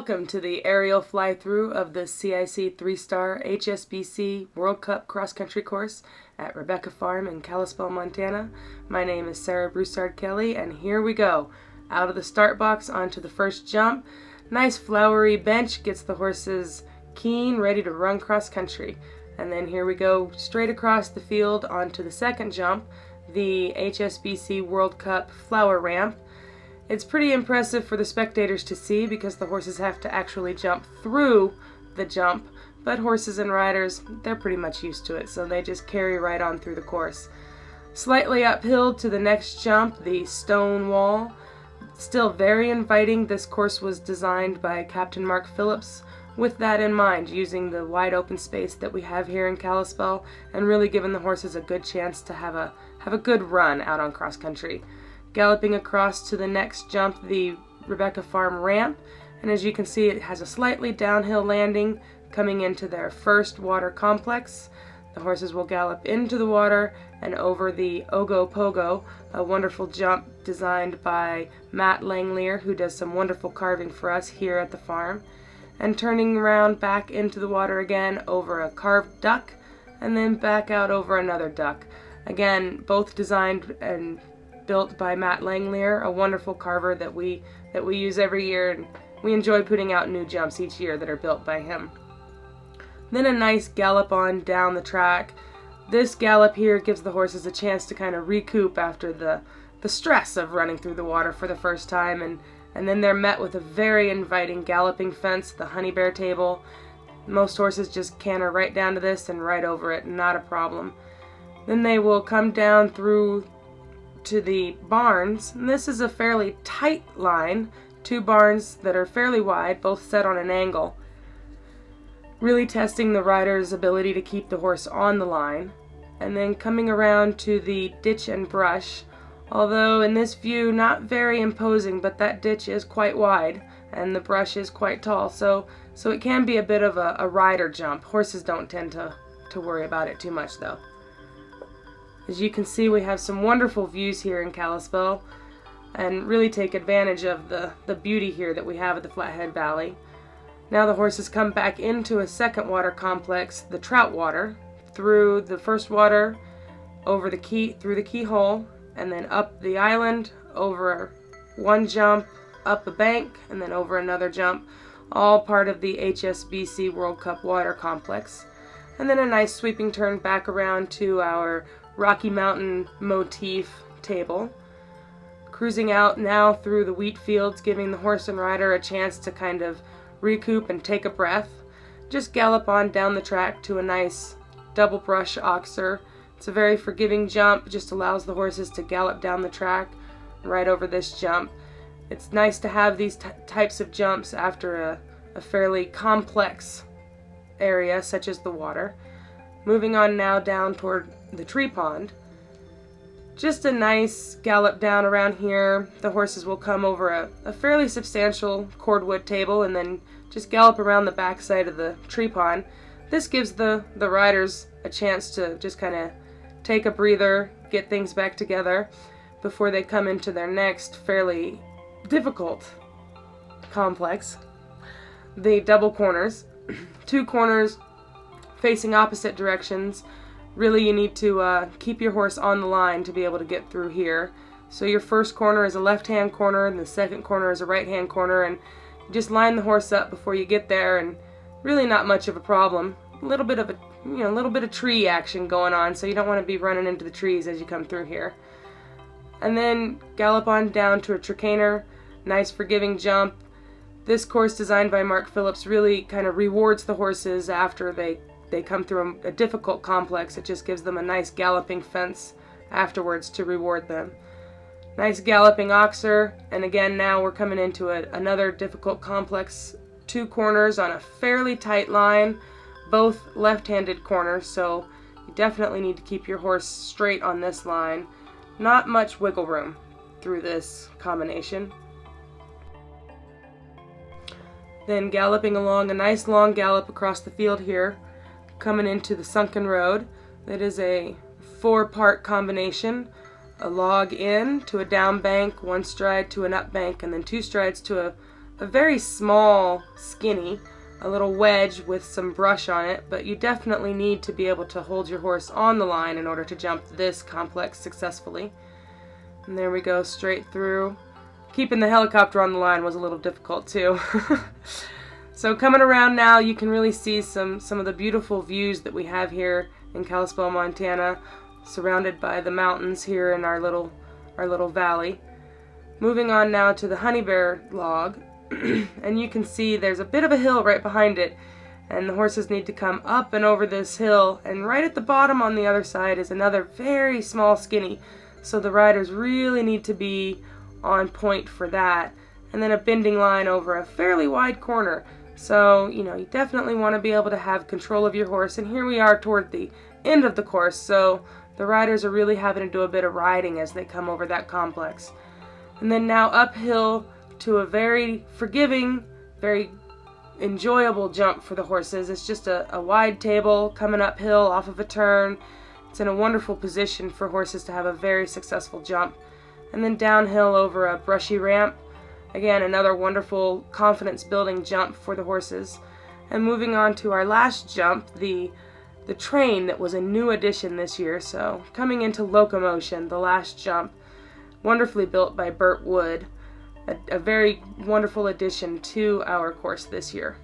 Welcome to the aerial fly-through of the CIC 3-star HSBC World Cup cross-country course at Rebecca Farm in Kalispell, Montana. My name is Sarah Broussard-Kelly, and here we go. Out of the start box onto the first jump. Nice flowery bench gets the horses keen, ready to run cross-country. And then here we go straight across the field onto the second jump, the HSBC World Cup flower ramp. It's pretty impressive for the spectators to see because the horses have to actually jump through the jump, but horses and riders, they're pretty much used to it, so they just carry right on through the course. Slightly uphill to the next jump, the stone wall. Still very inviting. This course was designed by Captain Mark Phillips with that in mind, using the wide open space that we have here in Kalispell and really giving the horses a good chance to have a good run out on cross country. Galloping across to the next jump, the Rebecca Farm ramp, and as you can see, it has a slightly downhill landing coming into their first water complex. The horses will gallop into the water and over the Ogo Pogo, a wonderful jump designed by Matt Langlear, who does some wonderful carving for us here at the farm, and turning around back into the water again over a carved duck and then back out over another duck. Again, both designed and built by Matt Langlear, a wonderful carver that we use every year, and we enjoy putting out new jumps each year that are built by him. Then a nice gallop on down the track. This gallop here gives the horses a chance to kind of recoup after the stress of running through the water for the first time, and then they're met with a very inviting galloping fence, the honey bear table. Most horses just canter right down to this and right over it, not a problem. Then they will come down through to the barns, and this is a fairly tight line, two barns that are fairly wide, both set on an angle, really testing the rider's ability to keep the horse on the line. And then coming around to the ditch and brush, although in this view not very imposing, but that ditch is quite wide and the brush is quite tall, so it can be a bit of a rider jump. Horses don't tend to worry about it too much though. As you can see, we have some wonderful views here in Kalispell and really take advantage of the beauty here that we have at the Flathead Valley. Now the horses come back into a second water complex, the trout water, through the first water, over the through the keyhole, and then up the island, over one jump, up a bank, and then over another jump, all part of the HSBC World Cup water complex. And then a nice sweeping turn back around to our Rocky Mountain motif table. Cruising out now through the wheat fields, giving the horse and rider a chance to kind of recoup and take a breath. Just gallop on down the track to a nice double brush oxer. It's a very forgiving jump, just allows the horses to gallop down the track right over this jump. It's nice to have these types of jumps after a fairly complex area such as the water. Moving on now down toward the tree pond. Just a nice gallop down around here. The horses will come over a fairly substantial cordwood table and then just gallop around the backside of the tree pond. This gives the riders a chance to just kind of take a breather, get things back together before they come into their next fairly difficult complex, the double corners. Two corners facing opposite directions. Really, you need to keep your horse on the line to be able to get through here. So your first corner is a left-hand corner and the second corner is a right-hand corner, and you just line the horse up before you get there, and really not much of a problem. A little bit of tree action going on, so you don't want to be running into the trees as you come through here. And then gallop on down to a tricaner. Nice forgiving jump. This course designed by Mark Phillips really kind of rewards the horses after they come through a difficult complex. It just gives them a nice galloping fence afterwards to reward them. Nice galloping oxer, and again now we're coming into another difficult complex. Two corners on a fairly tight line, both left-handed corners, so you definitely need to keep your horse straight on this line. Not much wiggle room through this combination. Then galloping along, a nice long gallop across the field here, coming into the sunken road. That is a 4-part combination. A log in to a down bank, 1 stride to an up bank, and then 2 strides to a very small skinny, a little wedge with some brush on it, but you definitely need to be able to hold your horse on the line in order to jump this complex successfully. And there we go, straight through. Keeping the helicopter on the line was a little difficult too. So coming around now, you can really see some of the beautiful views that we have here in Kalispell, Montana, surrounded by the mountains here in our little valley. Moving on now to the honey bear log, and you can see there's a bit of a hill right behind it, and the horses need to come up and over this hill, and right at the bottom on the other side is another very small skinny, so the riders really need to be on point for that, and then a bending line over a fairly wide corner. So, you definitely want to be able to have control of your horse, and here we are toward the end of the course, so the riders are really having to do a bit of riding as they come over that complex. And then now uphill to a very forgiving, very enjoyable jump for the horses. It's just a wide table coming uphill off of a turn. It's in a wonderful position for horses to have a very successful jump. And then downhill over a brushy ramp. Again, another wonderful confidence building jump for the horses. And moving on to our last jump, the train that was a new addition this year. So coming into locomotion, the last jump, wonderfully built by Burt Wood. A very wonderful addition to our course this year.